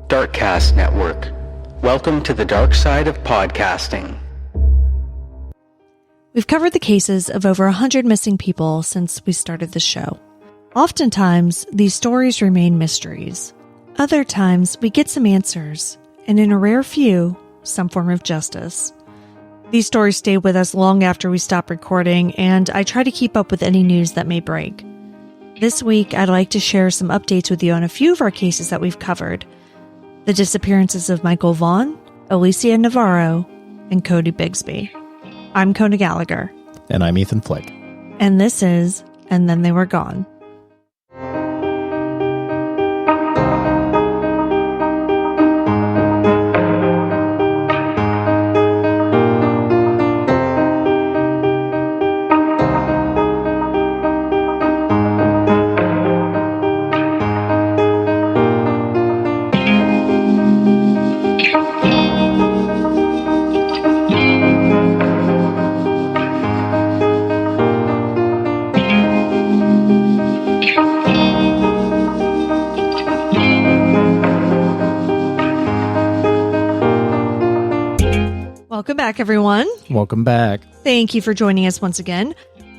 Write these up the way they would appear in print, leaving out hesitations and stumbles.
Darkcast Network. Welcome to the dark side of podcasting. We've covered the cases of over 100 missing people since we started the show. Oftentimes, these stories remain mysteries. Other times, we get some answers, and in a rare few, some form of justice. These stories stay with us long after we stop recording, and I try to keep up with any news that may break. This week, I'd like to share some updates with you on a few of our cases that we've covered. The disappearances of Michael Vaughan, Alicia Navarro, and Codi Bigsby. I'm Kona Gallagher. And I'm Ethan Flick. And this is And Then They Were Gone. Welcome back, everyone. Welcome back. Thank you for joining us once again.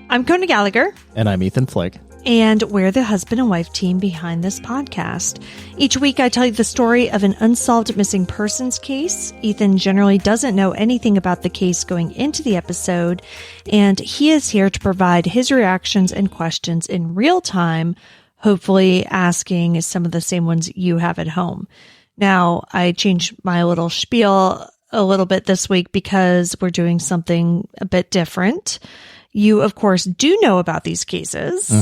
I'm Kona Gallagher. And I'm Ethan Flick. And we're the husband and wife team behind this podcast. Each week I tell you the story of an unsolved missing persons case. Ethan generally doesn't know anything about the case going into the episode, and he is here to provide his reactions and questions in real time, hopefully asking some of the same ones you have at home. Now, I changed my little spiel a little bit this week because we're doing something a bit different. You, of course, do know about these cases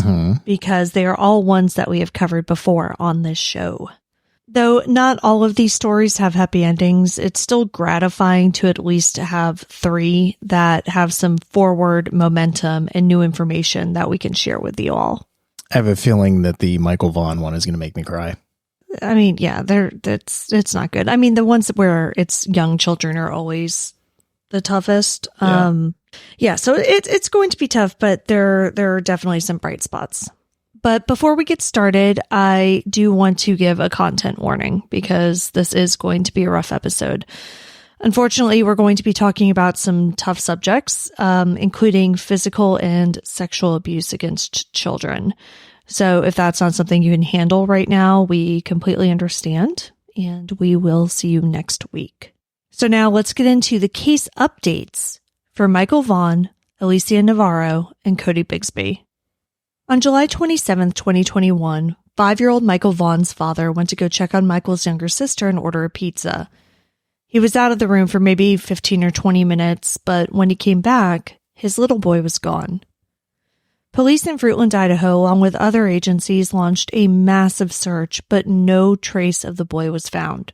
because they are all ones that we have covered before on this show. Though not all of these stories have happy endings, it's still gratifying to at least have 3 that have some forward momentum and new information that we can share with you all. I have a feeling that the Michael Vaughan one is going to make me cry. I mean, yeah, it's not good. I mean, the ones where it's young children are always the toughest. Yeah. So it's going to be tough, but there are definitely some bright spots. But before we get started, I do want to give a content warning because this is going to be a rough episode. Unfortunately, we're going to be talking about some tough subjects, including physical and sexual abuse against children. So if that's not something you can handle right now, we completely understand, and we will see you next week. So now let's get into the case updates for Michael Vaughan, Alicia Navarro, and Codi Bigsby. On July 27, 2021, 5-year-old Michael Vaughan's father went to go check on Michael's younger sister and order a pizza. He was out of the room for maybe 15 or 20 minutes, but when he came back, his little boy was gone. Police in Fruitland, Idaho, along with other agencies, launched a massive search, but no trace of the boy was found.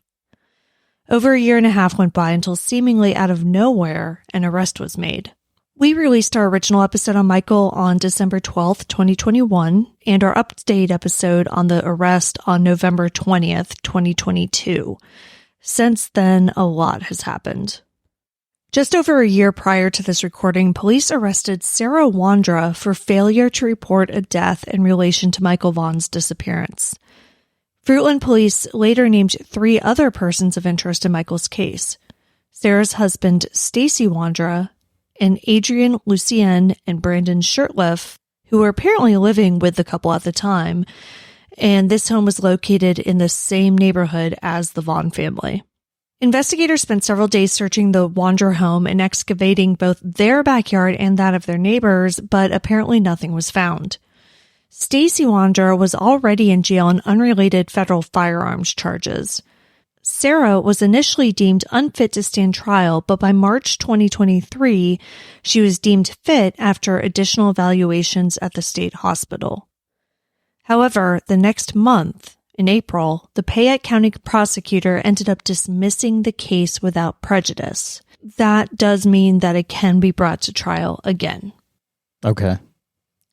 Over a year and a half went by until seemingly out of nowhere, an arrest was made. We released our original episode on Michael on December 12th, 2021, and our update episode on the arrest on November 20th, 2022. Since then, a lot has happened. Just over a year prior to this recording, police arrested Sarah Wandra for failure to report a death in relation to Michael Vaughan's disappearance. Fruitland police later named 3 other persons of interest in Michael's case: Sarah's husband, Stacy Wandra, and Adrian Lucien and Brandon Shirtliff, who were apparently living with the couple at the time, and this home was located in the same neighborhood as the Vaughan family. Investigators spent several days searching the Wandra home and excavating both their backyard and that of their neighbors, but apparently nothing was found. Stacy Wandra was already in jail on unrelated federal firearms charges. Sarah was initially deemed unfit to stand trial, but by March 2023, she was deemed fit after additional evaluations at the state hospital. However, the next month, in April, the Payette County prosecutor ended up dismissing the case without prejudice. That does mean that it can be brought to trial again. Okay.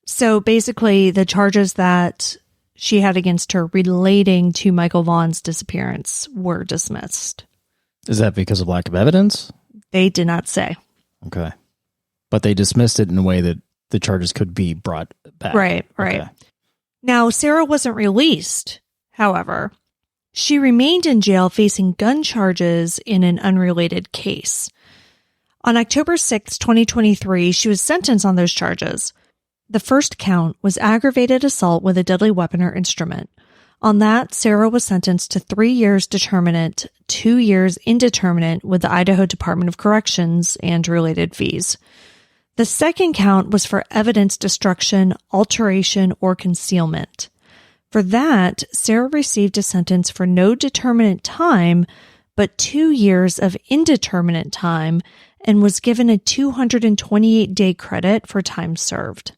So basically, the charges that she had against her relating to Michael Vaughan's disappearance were dismissed. Is that because of lack of evidence? They did not say. Okay. But they dismissed it in a way that the charges could be brought back. Right. Okay. Now, Sarah wasn't released, however. She remained in jail facing gun charges in an unrelated case. On October 6, 2023, she was sentenced on those charges. The first count was aggravated assault with a deadly weapon or instrument. On that, Sarah was sentenced to 3 years determinate, 2 years indeterminate with the Idaho Department of Corrections and related fees. The second count was for evidence destruction, alteration, or concealment. For that, Sarah received a sentence for no determinate time, but 2 years of indeterminate time, and was given a 228-day credit for time served.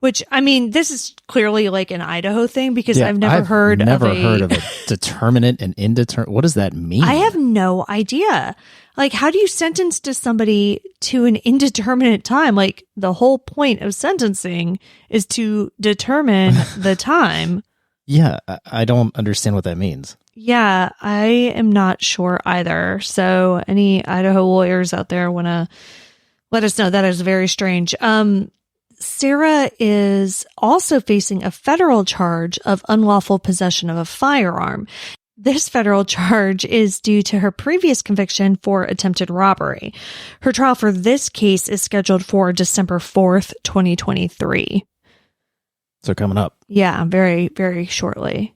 Which, I mean, this is clearly like an Idaho thing because I've never heard of a determinate and indeterminate. What does that mean? I have no idea. Like, how do you sentence to somebody to an indeterminate time? Like, the whole point of sentencing is to determine the time. Yeah, I don't understand what that means. Yeah, I am not sure either. So any Idaho lawyers out there want to let us know. That is very strange. Sarah is also facing a federal charge of unlawful possession of a firearm. This federal charge is due to her previous conviction for attempted robbery. Her trial for this case is scheduled for December 4th, 2023. So coming up. Yeah, very, very shortly.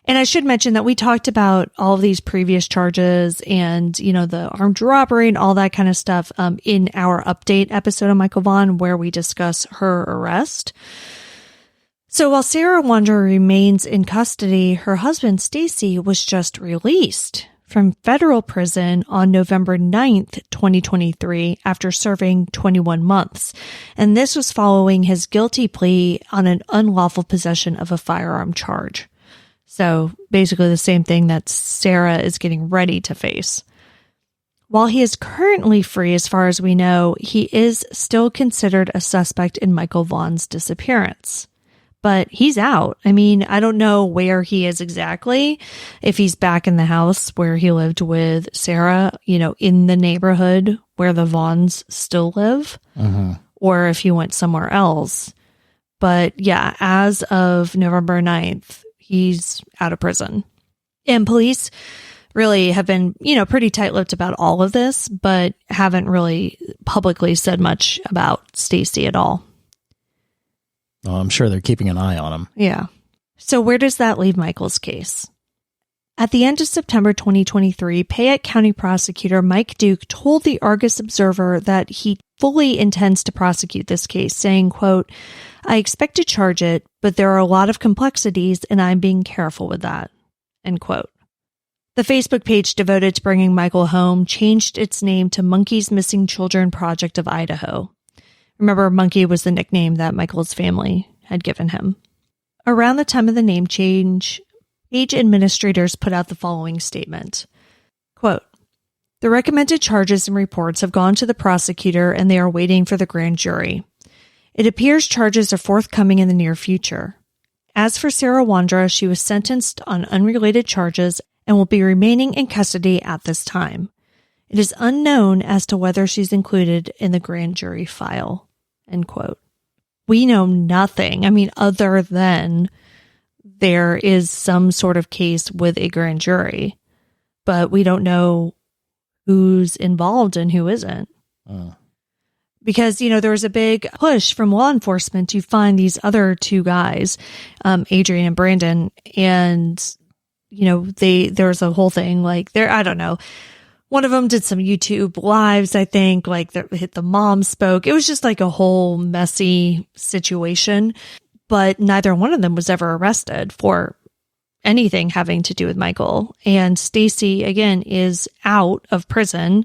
And I should mention that we talked about all of these previous charges and, you know, the armed robbery and all that kind of stuff in our update episode of Michael Vaughan, where we discuss her arrest. So while Sarah Wanderer remains in custody, her husband, Stacy, was just released from federal prison on November 9th, 2023, after serving 21 months. And this was following his guilty plea on an unlawful possession of a firearm charge. So basically the same thing that Sarah is getting ready to face. While he is currently free, as far as we know, he is still considered a suspect in Michael Vaughan's disappearance. But he's out. I mean, I don't know where he is exactly, if he's back in the house where he lived with Sarah, you know, in the neighborhood where the Vaughans still live, or if he went somewhere else. But yeah, as of November 9th, he's out of prison. And police really have been, you know, pretty tight-lipped about all of this, but haven't really publicly said much about Stacy at all. Oh, I'm sure they're keeping an eye on him. Yeah. So where does that leave Michael's case? At the end of September 2023, Payette County Prosecutor Mike Duke told the Argus Observer that he fully intends to prosecute this case, saying, quote, "I expect to charge it, but there are a lot of complexities and I'm being careful with that," end quote. The Facebook page devoted to bringing Michael home changed its name to Monkey's Missing Children Project of Idaho. Remember, Monkey was the nickname that Michael's family had given him. Around the time of the name change, page administrators put out the following statement. Quote, "The recommended charges and reports have gone to the prosecutor and they are waiting for the grand jury. It appears charges are forthcoming in the near future. As for Sarah Wanderer, she was sentenced on unrelated charges and will be remaining in custody at this time. It is unknown as to whether she's included in the grand jury file," end quote. We know nothing. I mean, other than there is some sort of case with a grand jury, but we don't know who's involved and who isn't. Because, you know, there was a big push from law enforcement to find these other two guys, Adrian and Brandon. And, you know, there was a whole thing like I don't know. One of them did some YouTube lives, I think, like the mom spoke. It was just like a whole messy situation, but neither one of them was ever arrested for anything having to do with Michael. And Stacy, again, is out of prison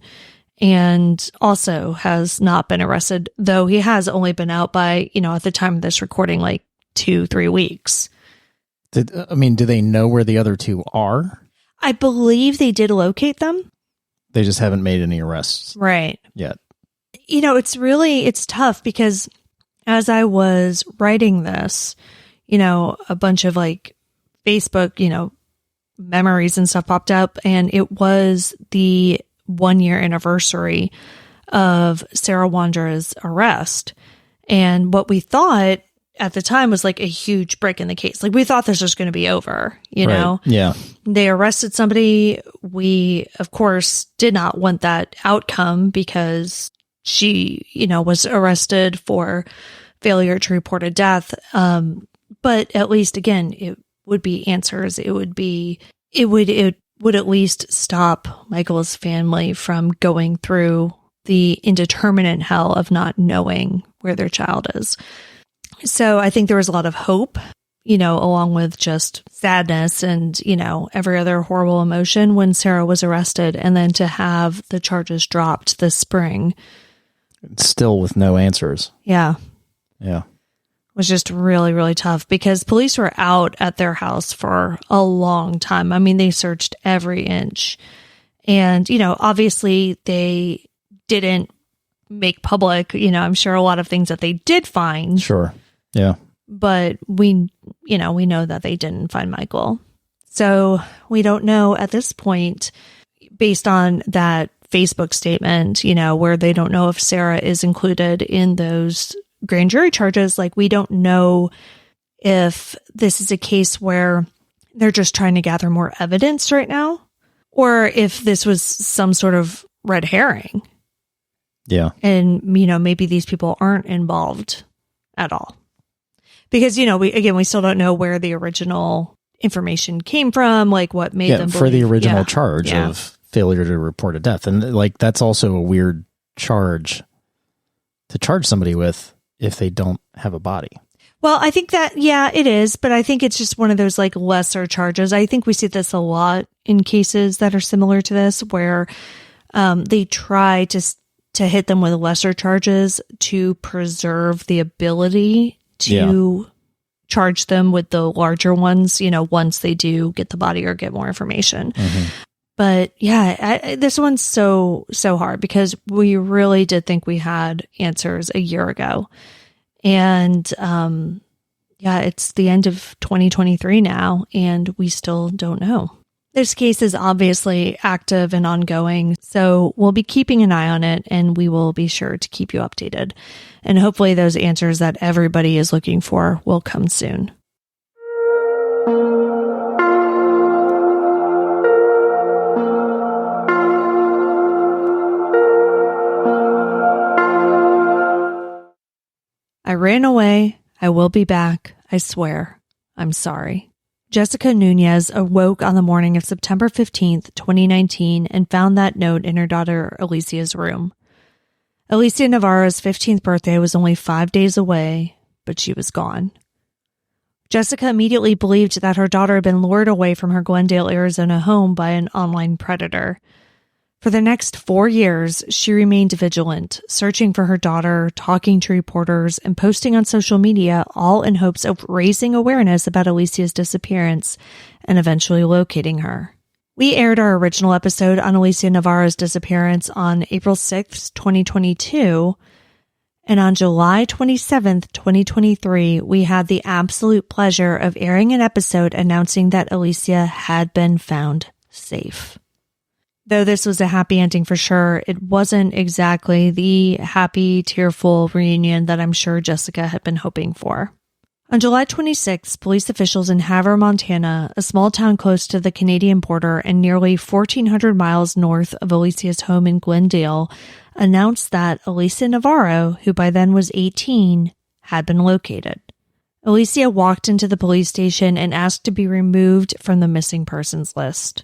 and also has not been arrested, though he has only been out by, you know, at the time of this recording, like 2-3 weeks. Do they know where the other two are? I believe they did locate them. They just haven't made any arrests. Right. Yet. You know, it's tough because as I was writing this, you know, a bunch of like Facebook, you know, memories and stuff popped up, and it was the 1-year anniversary of Sarah Wanderer's arrest. And what we thought at the time was like a huge break in the case. Like we thought this was going to be over, you know? Yeah. They arrested somebody. We, of course, did not want that outcome because she, you know, was arrested for failure to report a death. But at least, again, it would be answers. It would at least stop Michael's family from going through the indeterminate hell of not knowing where their child is. So I think there was a lot of hope, you know, along with just sadness and, you know, every other horrible emotion when Sarah was arrested, and then to have the charges dropped this spring. Still with no answers. Yeah. Yeah. Was just really, really tough because police were out at their house for a long time. I mean, they searched every inch. And, you know, obviously they didn't make public, you know, I'm sure a lot of things that they did find. Sure. Yeah. But we know that they didn't find Michael. So we don't know at this point, based on that Facebook statement, you know, where they don't know if Sarah is included in those grand jury charges. Like, we don't know if this is a case where they're just trying to gather more evidence right now, or if this was some sort of red herring. Yeah. And, you know, maybe these people aren't involved at all. Because, you know, we still don't know where the original information came from, like what made them believe. For the original charge of failure to report a death. And like, that's also a weird charge to charge somebody with if they don't have a body. Well, I think that, yeah, it is, but I think it's just one of those like lesser charges. I think we see this a lot in cases that are similar to this, where they try to hit them with lesser charges to preserve the ability to charge them with the larger ones, you know, once they do get the body or get more information. Mm-hmm. But yeah, this one's so hard because we really did think we had answers a year ago. And it's the end of 2023 now, and we still don't know. This case is obviously active and ongoing, so we'll be keeping an eye on it, and we will be sure to keep you updated. And hopefully those answers that everybody is looking for will come soon. I ran away. I will be back. I swear. I'm sorry. Jessica Nunez awoke on the morning of September 15th, 2019, and found that note in her daughter Alicia's room. Alicia Navarro's 15th birthday was only 5 days away, but she was gone. Jessica immediately believed that her daughter had been lured away from her Glendale, Arizona home by an online predator. For the next 4 years, she remained vigilant, searching for her daughter, talking to reporters, and posting on social media, all in hopes of raising awareness about Alicia's disappearance and eventually locating her. We aired our original episode on Alicia Navarro's disappearance on April 6th, 2022, and on July 27th, 2023, we had the absolute pleasure of airing an episode announcing that Alicia had been found safe. Though this was a happy ending for sure, it wasn't exactly the happy, tearful reunion that I'm sure Jessica had been hoping for. On July 26th, police officials in Havre, Montana, a small town close to the Canadian border and nearly 1,400 miles north of Alicia's home in Glendale, announced that Alicia Navarro, who by then was 18, had been located. Alicia walked into the police station and asked to be removed from the missing persons list.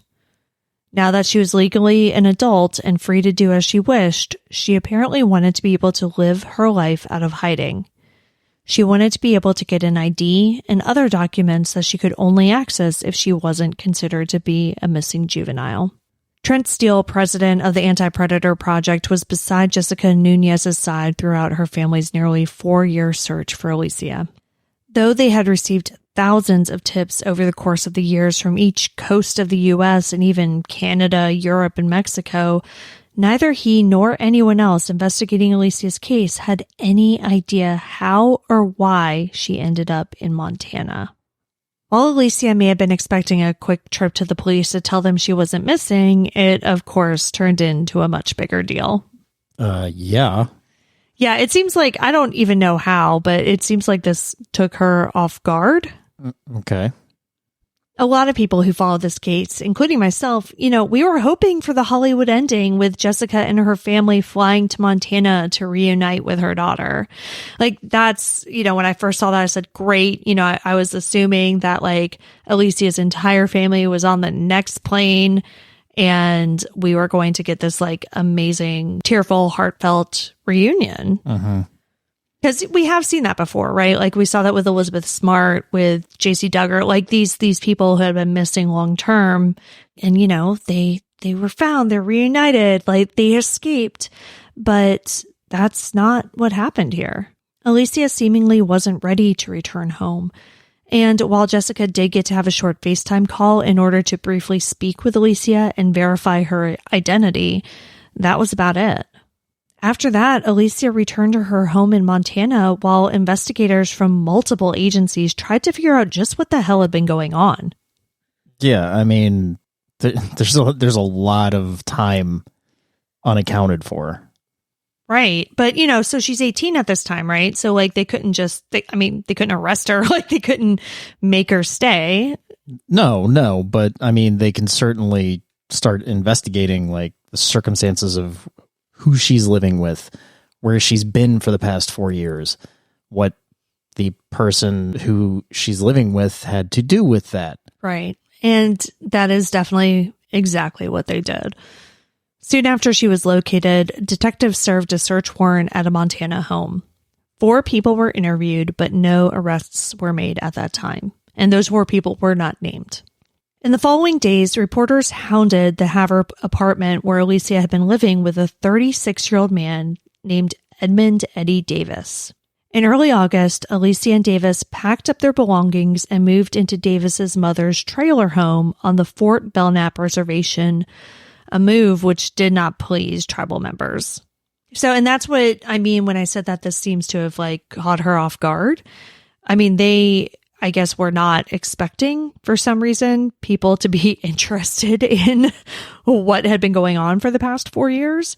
Now that she was legally an adult and free to do as she wished, she apparently wanted to be able to live her life out of hiding. She wanted to be able to get an ID and other documents that she could only access if she wasn't considered to be a missing juvenile. Trent Steele, president of the Anti-Predator Project, was beside Jessica Nunez's side throughout her family's nearly 4-year search for Alicia. Though they had received thousands of tips over the course of the years from each coast of the U.S. and even Canada, Europe, and Mexico, neither he nor anyone else investigating Alicia's case had any idea how or why she ended up in Montana. While Alicia may have been expecting a quick trip to the police to tell them she wasn't missing, it, of course, turned into a much bigger deal. Yeah. Yeah, it seems like, I don't even know how, but it seems like this took her off guard. Okay. A lot of people who follow this case, including myself, we were hoping for the Hollywood ending with Jessica and her family flying to Montana to reunite with her daughter. Like, that's, when I first saw that, I said, great. I was assuming that like Alicia's entire family was on the next plane and we were going to get this like amazing, tearful, heartfelt reunion. Because we have seen that before, right? Like we saw that with Elizabeth Smart, with JC Duggar, like these people who had been missing long term, and they were found, they're reunited, like they escaped, but that's not what happened here. Alicia seemingly wasn't ready to return home. And while Jessica did get to have a short FaceTime call in order to briefly speak with Alicia and verify her identity, that was about it. After that, Alicia returned to her home in Montana while investigators from multiple agencies tried to figure out just what the hell had been going on. Yeah, I mean, there's a lot of time unaccounted for. Right. But, so she's 18 at this time, right? So, like, they couldn't couldn't arrest her. Like, they couldn't make her stay. No. But, I mean, they can certainly start investigating, like, the circumstances of who she's living with, where she's been for the past 4 years, what the person who she's living with had to do with that. Right. And that is definitely exactly what they did. Soon after she was located, detectives served a search warrant at a Montana home. 4 people were interviewed, but no arrests were made at that time. And those 4 people were not named. In the following days, reporters hounded the Havre apartment where Alicia had been living with a 36-year-old man named Edmund Eddie Davis. In early August, Alicia and Davis packed up their belongings and moved into Davis's mother's trailer home on the Fort Belknap Reservation, a move which did not please tribal members. So, and that's what I mean when I said that this seems to have like caught her off guard. I mean, I guess we're not expecting, for some reason, people to be interested in what had been going on for the past 4 years.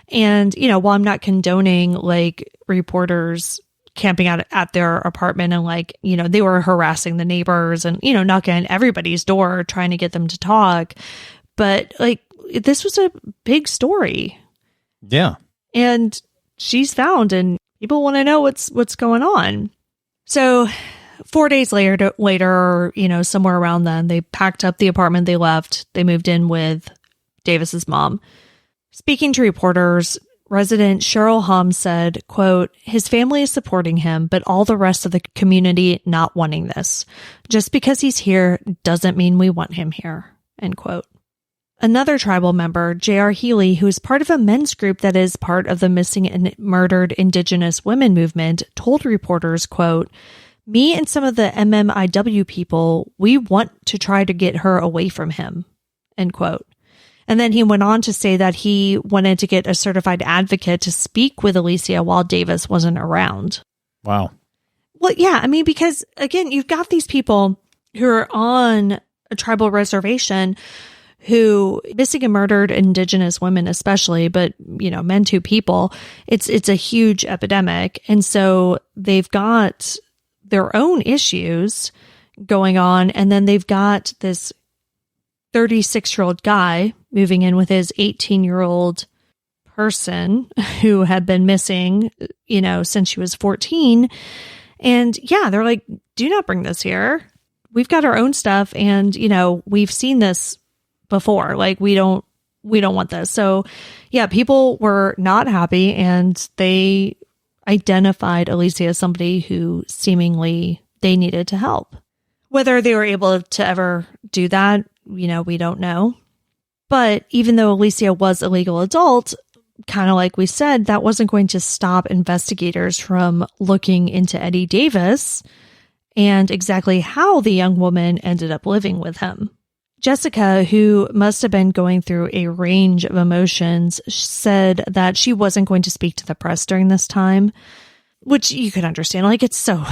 And, while I'm not condoning like reporters camping out at their apartment and like, they were harassing the neighbors and, knocking on everybody's door trying to get them to talk. But like, this was a big story. Yeah. And she's found and people want to know what's going on. So 4 days later, somewhere around then, they packed up the apartment they left. They moved in with Davis's mom. Speaking to reporters, resident Cheryl Hum said, quote, "His family is supporting him, but all the rest of the community not wanting this. Just because he's here doesn't mean we want him here," end quote. Another tribal member, J.R. Healy, who is part of a men's group that is part of the missing and murdered Indigenous women movement, told reporters, quote, "Me and some of the MMIW people, we want to try to get her away from him," end quote. And then he went on to say that he wanted to get a certified advocate to speak with Alicia while Davis wasn't around. Wow. Well, yeah, I mean, because again, you've got these people who are on a tribal reservation who missing and murdered Indigenous women, especially, but, men too, people, it's a huge epidemic. And so they've got their own issues going on. And then they've got this 36-year-old guy moving in with his 18-year-old person who had been missing, since she was 14. And yeah, they're like, do not bring this here. We've got our own stuff. And, we've seen this before. Like, we don't want this. So yeah, people were not happy and they identified Alicia as somebody who seemingly they needed to help. Whether they were able to ever do that, we don't know. But even though Alicia was a legal adult, kind of like we said, that wasn't going to stop investigators from looking into Eddie Davis and exactly how the young woman ended up living with him. Jessica, who must have been going through a range of emotions, said that she wasn't going to speak to the press during this time, which you could understand. Like, it's so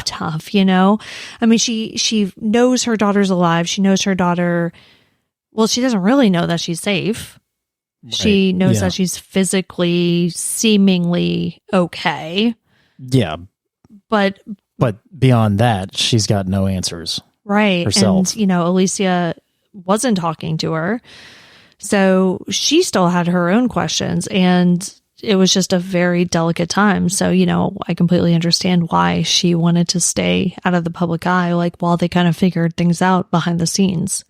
tough, I mean, she knows her daughter's alive. She knows her daughter. Well, she doesn't really know that she's safe. She knows Yeah. that she's physically, seemingly okay. Yeah. But beyond that, she's got no answers. right. Herself. And, Alicia wasn't talking to her. So she still had her own questions, and it was just a very delicate time. So, I completely understand why she wanted to stay out of the public eye, like while they kind of figured things out behind the scenes.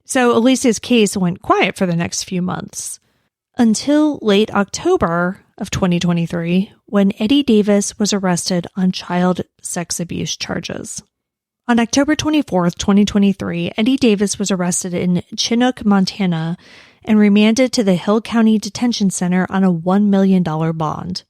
So Alicia's case went quiet for the next few months until late October of 2023, when Eddie Davis was arrested on child sex abuse charges. On October 24th, 2023, Eddie Davis was arrested in Chinook, Montana, and remanded to the Hill County Detention Center on a $1 million bond.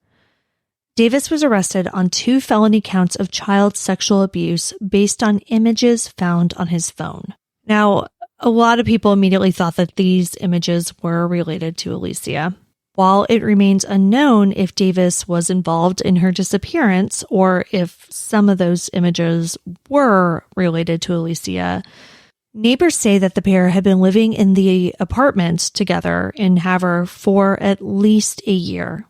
Davis was arrested on 2 felony counts of child sexual abuse based on images found on his phone. Now, a lot of people immediately thought that these images were related to Alicia. While it remains unknown if Davis was involved in her disappearance or if some of those images were related to Alicia, neighbors say that the pair had been living in the apartment together in Havre for at least a year,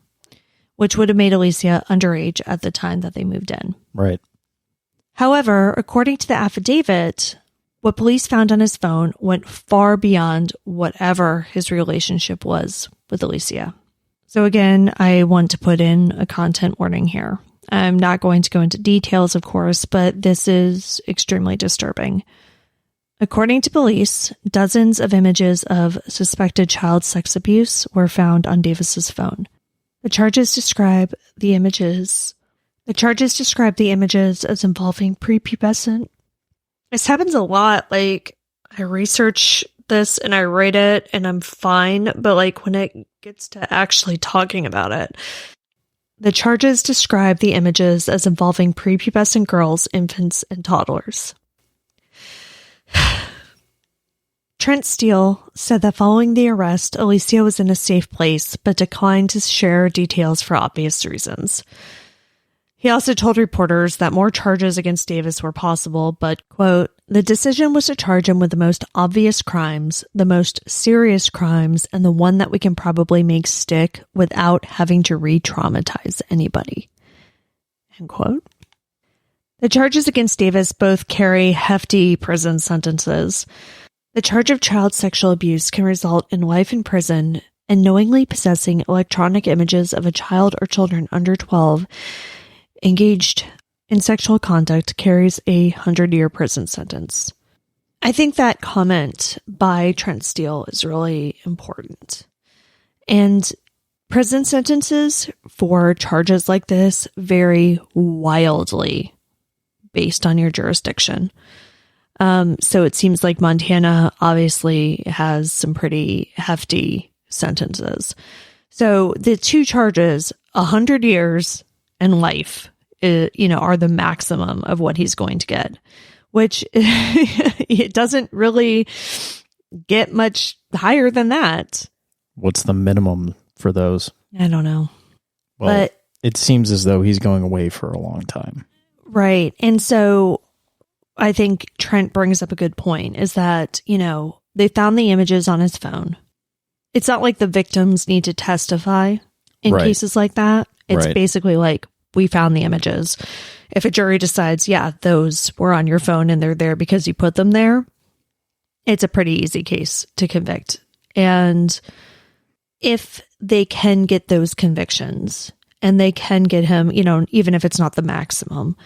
which would have made Alicia underage at the time that they moved in. Right. However, according to the affidavit, what police found on his phone went far beyond whatever his relationship was with Alicia. So again, I want to put in a content warning here. I'm not going to go into details, of course, but this is extremely disturbing. According to police, dozens of images of suspected child sex abuse were found on Davis's phone. The charges describe the images as involving prepubescent. This happens a lot. Like, I research this and I write it and I'm fine, but like when it gets to actually talking about it, the charges describe the images as involving prepubescent girls, infants, and toddlers. Trent Steele said that following the arrest, Alicia was in a safe place, but declined to share details for obvious reasons. He also told reporters that more charges against Davis were possible, but, quote, the decision was to charge him with the most obvious crimes, the most serious crimes, and the one that we can probably make stick without having to re-traumatize anybody, end quote. The charges against Davis both carry hefty prison sentences. The charge of child sexual abuse can result in life in prison, and knowingly possessing electronic images of a child or children under 12 engaged in sexual conduct carries a 100-year prison sentence. I think that comment by Trent Steele is really important. And prison sentences for charges like this vary wildly based on your jurisdiction. So it seems like Montana obviously has some pretty hefty sentences. So the 2 charges, 100 years and life, are the maximum of what he's going to get, which it doesn't really get much higher than that. What's the minimum for those? I don't know. Well, but it seems as though he's going away for a long time. Right. And so I think Trent brings up a good point, is that, they found the images on his phone. It's not like the victims need to testify in Right. cases like that. It's Right. basically like, we found the images. If a jury decides, yeah, those were on your phone and they're there because you put them there, it's a pretty easy case to convict. And if they can get those convictions and they can get him, even if it's not the maximum,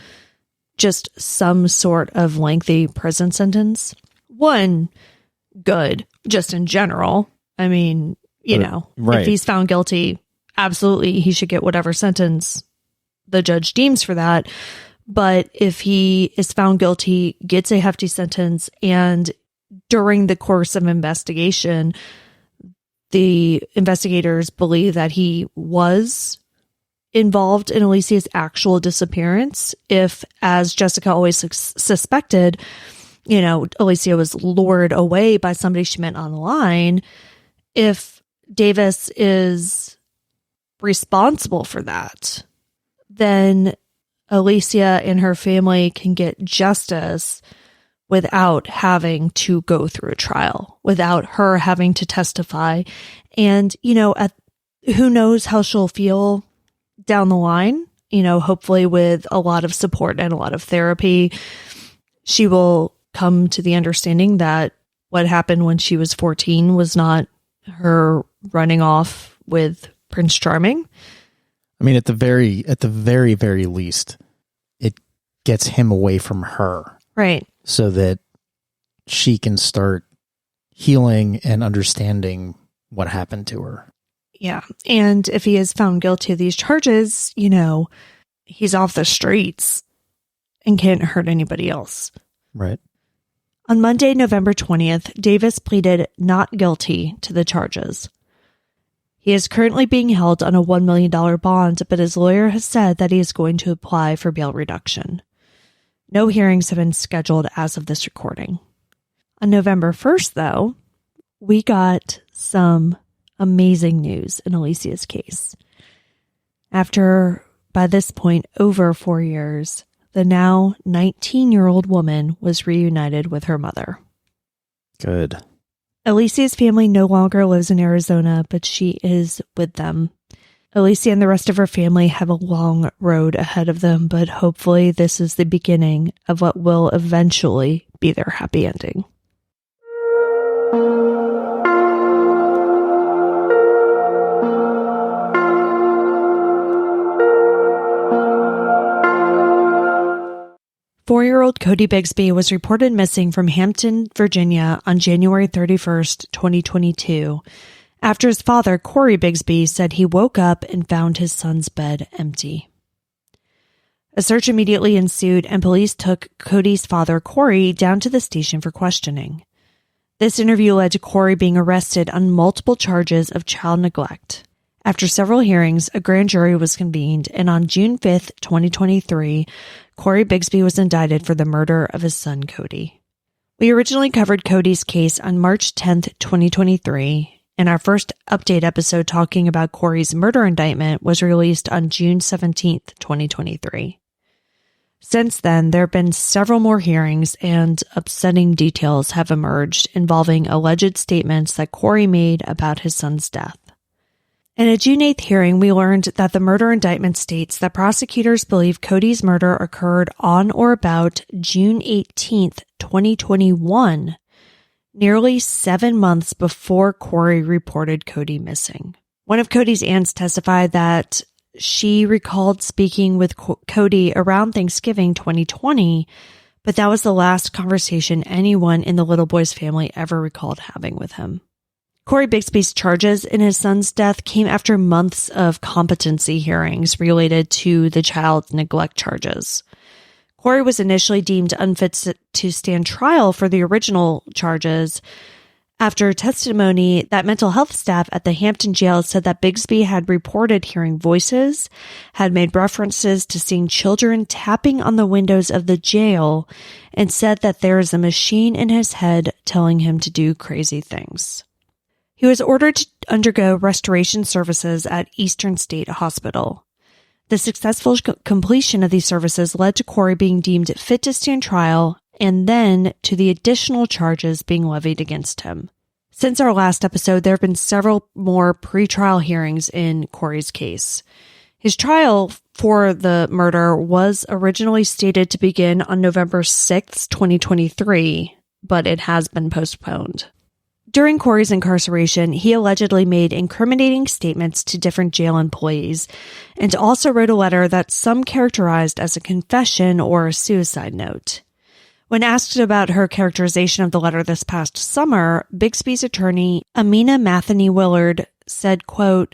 just some sort of lengthy prison sentence, one, good, just in general. I mean, Right. if he's found guilty, absolutely, he should get whatever sentence the judge deems for that. But if he is found guilty, gets a hefty sentence, and during the course of investigation, the investigators believe that he was involved in Alicia's actual disappearance, if, as Jessica always suspected, Alicia was lured away by somebody she met online, if Davis is responsible for that, then Alicia and her family can get justice without having to go through a trial, without her having to testify. And, who knows how she'll feel down the line, hopefully with a lot of support and a lot of therapy, she will come to the understanding that what happened when she was 14 was not her running off with Prince Charming. I mean, at the very, very least, it gets him away from her. Right. So that she can start healing and understanding what happened to her. Yeah. And if he is found guilty of these charges, he's off the streets and can't hurt anybody else. Right. On Monday, November 20th, Davis pleaded not guilty to the charges. He is currently being held on a $1 million bond, but his lawyer has said that he is going to apply for bail reduction. No hearings have been scheduled as of this recording. On November 1st, though, we got some amazing news in Alicia's case. After, by this point, over 4 years, the now 19-year-old woman was reunited with her mother. Good. Alicia's family no longer lives in Arizona, but she is with them. Alicia and the rest of her family have a long road ahead of them, but hopefully this is the beginning of what will eventually be their happy ending. Four-year-old Codi Bigsby was reported missing from Hampton, Virginia on January 31st, 2022, after his father, Codi Bigsby, said he woke up and found his son's bed empty. A search immediately ensued, and police took Codi's father, Corey, down to the station for questioning. This interview led to Corey being arrested on multiple charges of child neglect. After several hearings, a grand jury was convened, and on June 5th, 2023, Codi Bigsby was indicted for the murder of his son, Codi. We originally covered Codi's case on March 10th, 2023, and our first update episode talking about Corey's murder indictment was released on June 17th, 2023. Since then, there have been several more hearings, and upsetting details have emerged involving alleged statements that Corey made about his son's death. In a June 8th hearing, we learned that the murder indictment states that prosecutors believe Codi's murder occurred on or about June 18th, 2021, nearly 7 months before Corey reported Codi missing. One of Codi's aunts testified that she recalled speaking with Codi around Thanksgiving 2020, but that was the last conversation anyone in the little boy's family ever recalled having with him. Codi Bigsby's charges in his son's death came after months of competency hearings related to the child neglect charges. Corey was initially deemed unfit to stand trial for the original charges after testimony that mental health staff at the Hampton jail said that Bigsby had reported hearing voices, had made references to seeing children tapping on the windows of the jail, and said that there is a machine in his head telling him to do crazy things. He was ordered to undergo restoration services at Eastern State Hospital. The successful completion of these services led to Corey being deemed fit to stand trial and then to the additional charges being levied against him. Since our last episode, there have been several more pretrial hearings in Corey's case. His trial for the murder was originally stated to begin on November 6th, 2023, but it has been postponed. During Corey's incarceration, he allegedly made incriminating statements to different jail employees and also wrote a letter that some characterized as a confession or a suicide note. When asked about her characterization of the letter this past summer, Bigsby's attorney, Amina Matheny Willard, said, quote,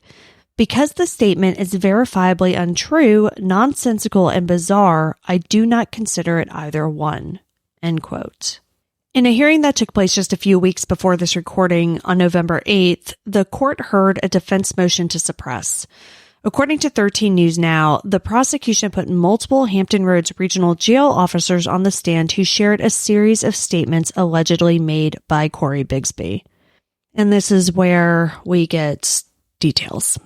"Because the statement is verifiably untrue, nonsensical, and bizarre, I do not consider it either one." End quote. In a hearing that took place just a few weeks before this recording on November 8th, the court heard a defense motion to suppress. According to 13 News Now, the prosecution put multiple Hampton Roads regional jail officers on the stand who shared a series of statements allegedly made by Codi Bigsby. And this is where we get details,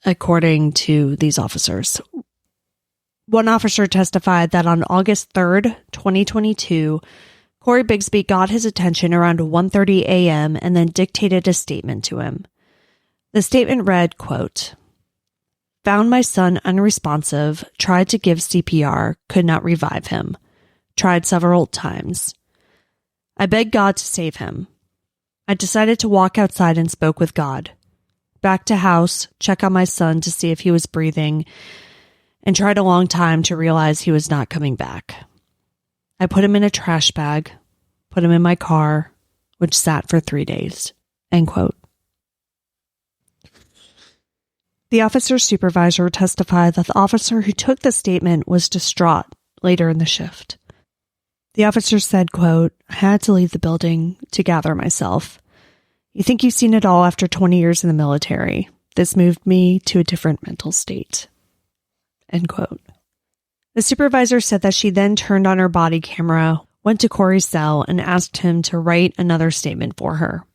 according to these officers. One officer testified that on August 3rd, 2022, Codi Bigsby got his attention around 1:30 a.m. and then dictated a statement to him. The statement read, quote, "Found my son unresponsive, tried to give CPR, could not revive him. Tried several times. I begged God to save him. I decided to walk outside and spoke with God. Back to house, check on my son to see if he was breathing, and tried a long time to realize he was not coming back. I put him in a trash bag, put him in my car, which sat for 3 days." End quote. The officer's supervisor testified that the officer who took the statement was distraught later in the shift. The officer said, quote, "I had to leave the building to gather myself. You think you've seen it all after 20 years in the military. This moved me to a different mental state." End quote. The supervisor said that she then turned on her body camera, went to Corey's cell, and asked him to write another statement for her.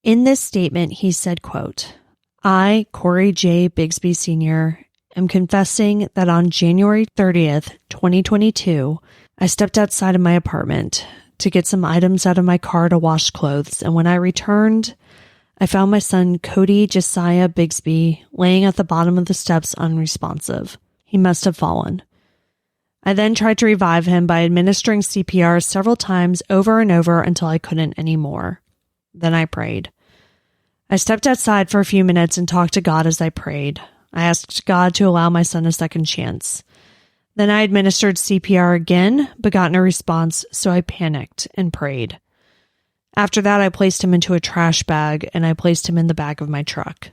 In this statement, he said, quote, "I, Codi J. Bigsby Sr., am confessing that on January 30th, 2022, I stepped outside of my apartment to get some items out of my car to wash clothes, and when I returned, I found my son Codi Josiah Bigsby laying at the bottom of the steps unresponsive. He must have fallen. I then tried to revive him by administering CPR several times over and over until I couldn't anymore. Then I prayed. I stepped outside for a few minutes and talked to God as I prayed. I asked God to allow my son a second chance. Then I administered CPR again, but got no response, so I panicked and prayed. After that, I placed him into a trash bag, and I placed him in the back of my truck.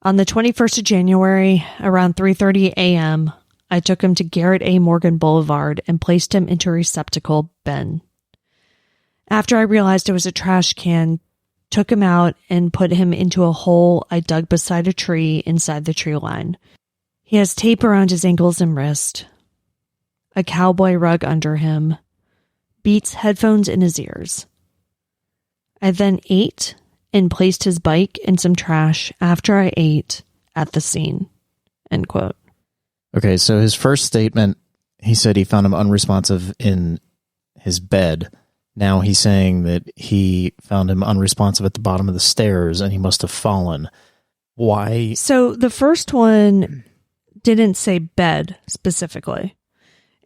On the 21st of January, around 3:30 a.m., I took him to Garrett A. Morgan Boulevard and placed him into a receptacle bin. After I realized it was a trash can, took him out and put him into a hole I dug beside a tree inside the tree line. He has tape around his ankles and wrist, a cowboy rug under him, Beats headphones in his ears. I then ate and placed his bike in some trash after I ate at the scene." End quote. Okay, so his first statement, he said he found him unresponsive in his bed. Now he's saying that he found him unresponsive at the bottom of the stairs and he must have fallen. Why? So the first one didn't say bed specifically.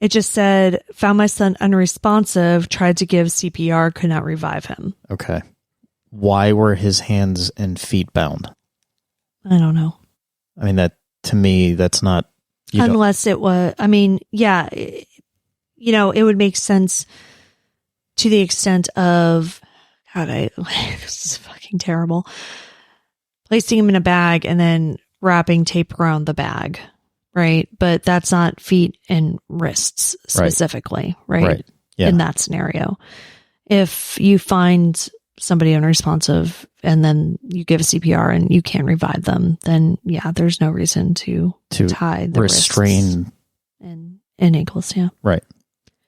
It just said, "Found my son unresponsive, tried to give CPR, could not revive him." Okay. Why were his hands and feet bound? I don't know. I mean, that to me, that's not... Unless it was, I mean, yeah, it would make sense to the extent of, this is fucking terrible, placing him in a bag and then wrapping tape around the bag, right? But that's not feet and wrists specifically, right? Yeah. In that scenario. If you find somebody unresponsive and then you give a CPR and you can't revive them, then yeah, there's no reason to tie the restrain wrists and ankles. Yeah. Right.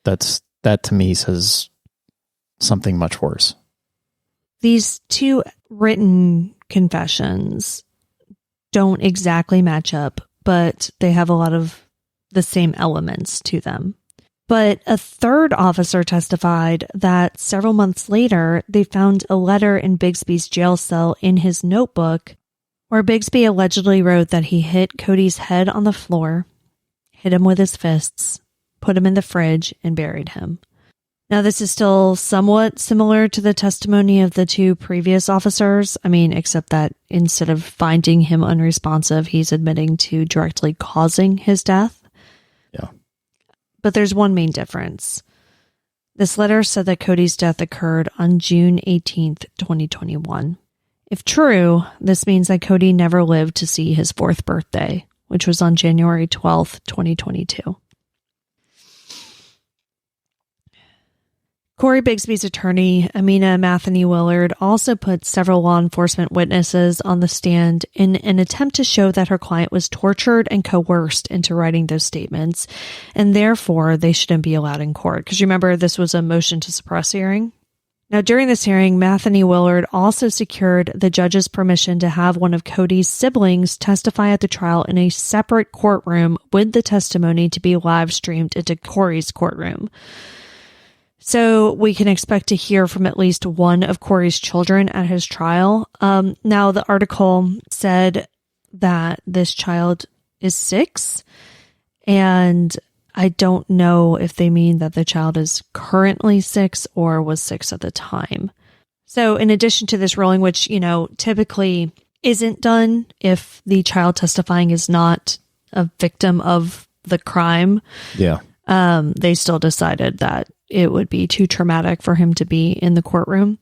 That to me says something much worse. These two written confessions don't exactly match up, but they have a lot of the same elements to them. But a third officer testified that several months later, they found a letter in Bigsby's jail cell in his notebook where Bigsby allegedly wrote that he hit Codi's head on the floor, hit him with his fists, put him in the fridge, and buried him. Now, this is still somewhat similar to the testimony of the two previous officers. I mean, except that instead of finding him unresponsive, he's admitting to directly causing his death. Yeah. But there's one main difference. This letter said that Codi's death occurred on June 18th, 2021. If true, this means that Codi never lived to see his 4th birthday, which was on January 12th, 2022. Codi Bigsby's attorney, Amina Matheny Willard, also put several law enforcement witnesses on the stand in an attempt to show that her client was tortured and coerced into writing those statements, and therefore they shouldn't be allowed in court. Because remember, this was a motion to suppress hearing. Now, during this hearing, Matheny Willard also secured the judge's permission to have one of Codi's siblings testify at the trial in a separate courtroom with the testimony to be live streamed into Corey's courtroom. So we can expect to hear from at least one of Corey's children at his trial. Now, the article said that this child is 6, and I don't know if they mean that the child is currently 6 or was 6 at the time. So in addition to this ruling, which, typically isn't done if the child testifying is not a victim of the crime. Yeah. They still decided that it would be too traumatic for him to be in the courtroom.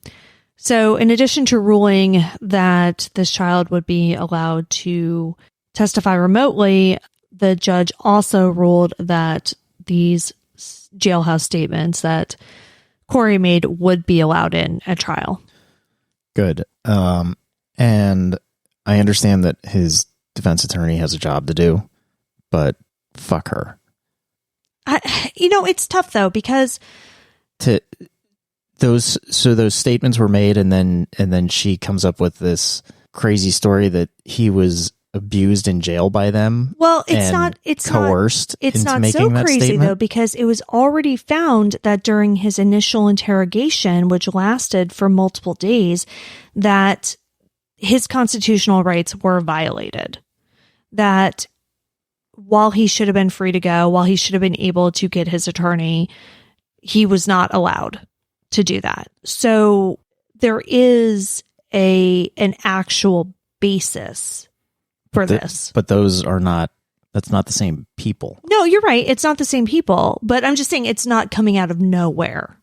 So in addition to ruling that this child would be allowed to testify remotely, the judge also ruled that these jailhouse statements that Corey made would be allowed in at trial. Good. And I understand that his defense attorney has a job to do, but fuck her. It's tough though, because those statements were made, and then she comes up with this crazy story that he was abused in jail by them. Well, it's coerced. It's into not making so that crazy statement. though, because it was already found that during his initial interrogation, which lasted for multiple days, that his constitutional rights were violated. That while he should have been free to go, while he should have been able to get his attorney, he was not allowed to do that. So there is an actual basis for this. But that's not the same people. No, you're right. It's not the same people, but I'm just saying it's not coming out of nowhere.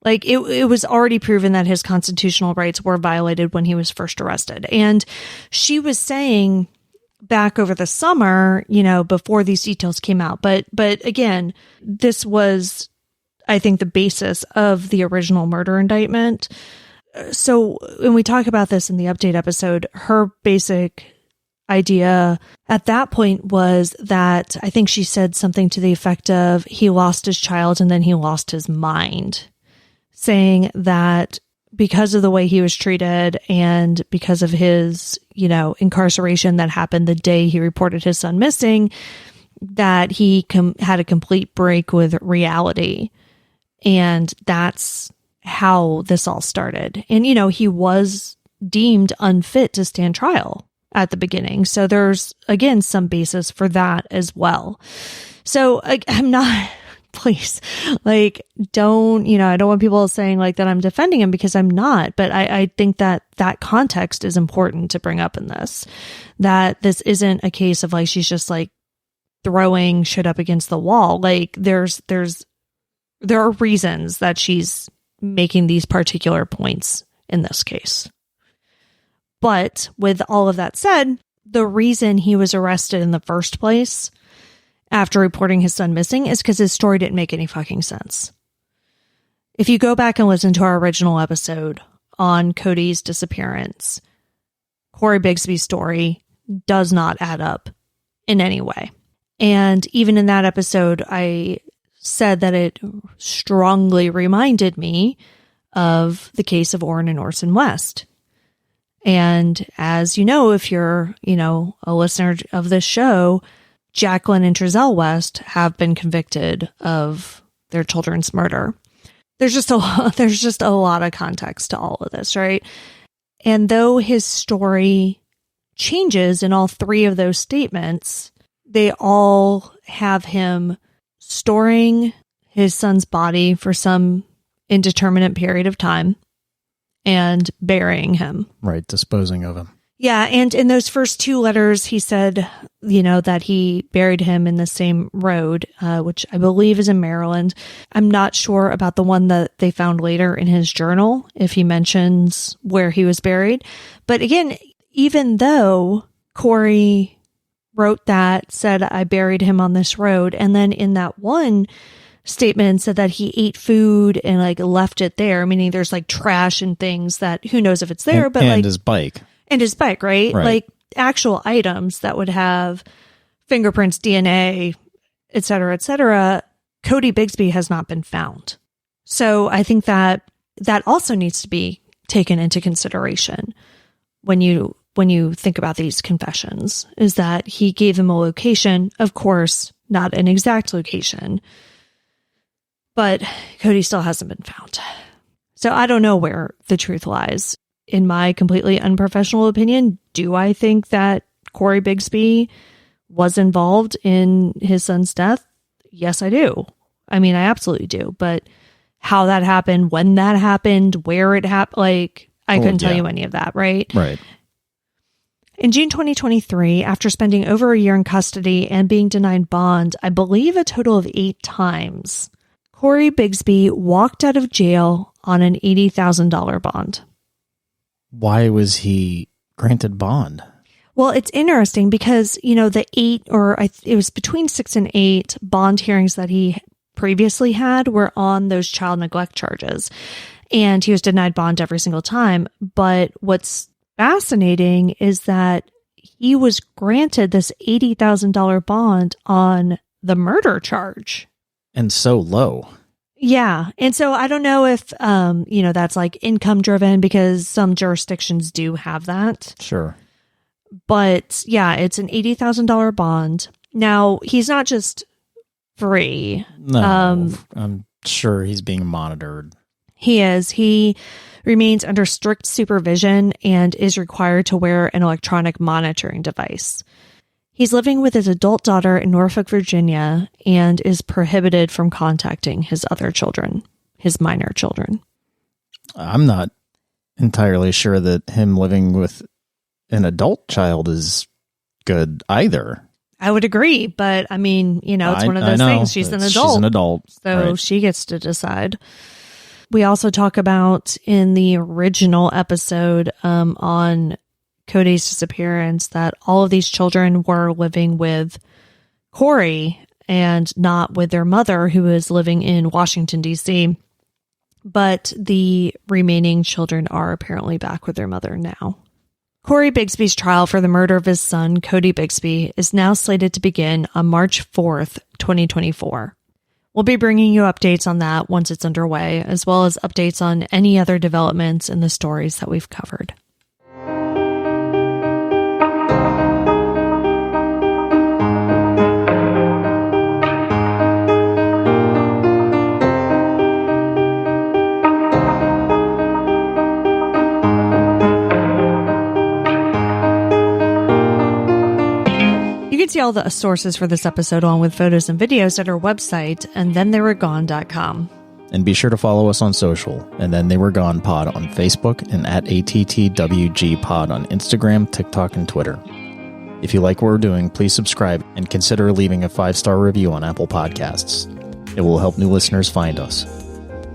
Like it was already proven that his constitutional rights were violated when he was first arrested. And she was saying back over the summer, before these details came out. But again, this was, I think, the basis of the original murder indictment. So when we talk about this in the update episode, her basic idea at that point was that I think she said something to the effect of he lost his child and then he lost his mind, saying that because of the way he was treated and because of his, incarceration that happened the day he reported his son missing, that he had a complete break with reality. And that's how this all started. And, he was deemed unfit to stand trial at the beginning. So there's, again, some basis for that as well. So I'm not... Please, I don't want people saying that I'm defending him, because I'm not, but I think that context is important to bring up in this, that this isn't a case of she's just throwing shit up against the wall. There are reasons that she's making these particular points in this case. But with all of that said, the reason he was arrested in the first place after reporting his son missing is because his story didn't make any fucking sense. If you go back and listen to our original episode on Codi's disappearance, Codi Bigsby's story does not add up in any way. And even in that episode, I said that it strongly reminded me of the case of Orrin and Orson West. And as you know, if you're, a listener of this show, Jacqueline and Trezell West have been convicted of their children's murder. There's just a lot of context to all of this, right? And though his story changes in all 3 of those statements, they all have him storing his son's body for some indeterminate period of time and burying him. Right, disposing of him. Yeah, and in those first 2 letters, he said, that he buried him in the same road, which I believe is in Maryland. I'm not sure about the one that they found later in his journal, if he mentions where he was buried. But again, even though Corey wrote that, said, I buried him on this road, and then in that one statement said that he ate food and left it there, meaning there's trash and things that who knows if it's there, but his bike. And his bike, right? Actual items that would have fingerprints, DNA, et cetera, Codi Bigsby has not been found. So I think that also needs to be taken into consideration when you think about these confessions, is that he gave them a location, of course, not an exact location, But Codi still hasn't been found. So I don't know where the truth lies. In my completely unprofessional opinion, do I think that Codi Bigsby was involved in his son's death? Yes, I do. I mean, I absolutely do. But how that happened, when that happened, where it happened, like, I couldn't tell you any of that, right? Right. In June 2023, after spending over a year in custody and being denied bond, I believe a total of 8 times, Codi Bigsby walked out of jail on an $80,000 bond. Why was he granted bond? Well, it's interesting because, you know, the 8 or it was between 6 and 8 bond hearings that he previously had were on those child neglect charges. And he was denied bond every single time. But what's fascinating is that he was granted this $80,000 bond on the murder charge. And so low. Yeah. And so I don't know if, you know, that's like income driven because some jurisdictions do have that. Sure. But yeah, it's an $80,000 bond. Now, he's not just free. No, I'm sure he's being monitored. He is. He remains under strict supervision and is required to wear an electronic monitoring device. He's living with his adult daughter in Norfolk, Virginia, and is prohibited from contacting his other children, his minor children. I'm not entirely sure that him living with an adult child is good either. I would agree, but I mean, you know, it's one of those things. She's an adult. She's an adult. So right. She gets to decide. We also talk about in the original episode on Codi's disappearance that all of these children were living with Corey and not with their mother, who is living in Washington, D.C. But the remaining children are apparently back with their mother now. Codi Bigsby's trial for the murder of his son, Codi Bigsby, is now slated to begin on March 4th, 2024. We'll be bringing you updates on that once it's underway, as well as updates on any other developments in the stories that we've covered. You can see all the sources for this episode along with photos and videos at our website, and thentheyweregone.com. And be sure to follow us on social, and Then They Were Gone Pod on Facebook and at ATTWG Pod on Instagram, TikTok, and Twitter. If you like what we're doing, please subscribe and consider leaving a 5-star review on Apple Podcasts. It will help new listeners find us.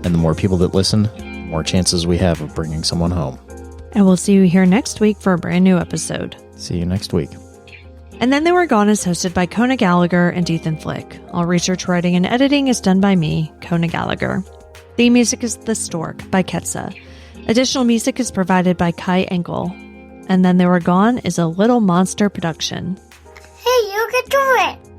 And the more people that listen, the more chances we have of bringing someone home. And we'll see you here next week for a brand new episode. See you next week. And Then They Were Gone is hosted by Kona Gallagher and Ethan Flick. All research, writing, and editing is done by me, Kona Gallagher. Theme music is The Stork by Ketsa. Additional music is provided by Kai Engel. And Then They Were Gone is a Little Monster production. Hey, you can do it!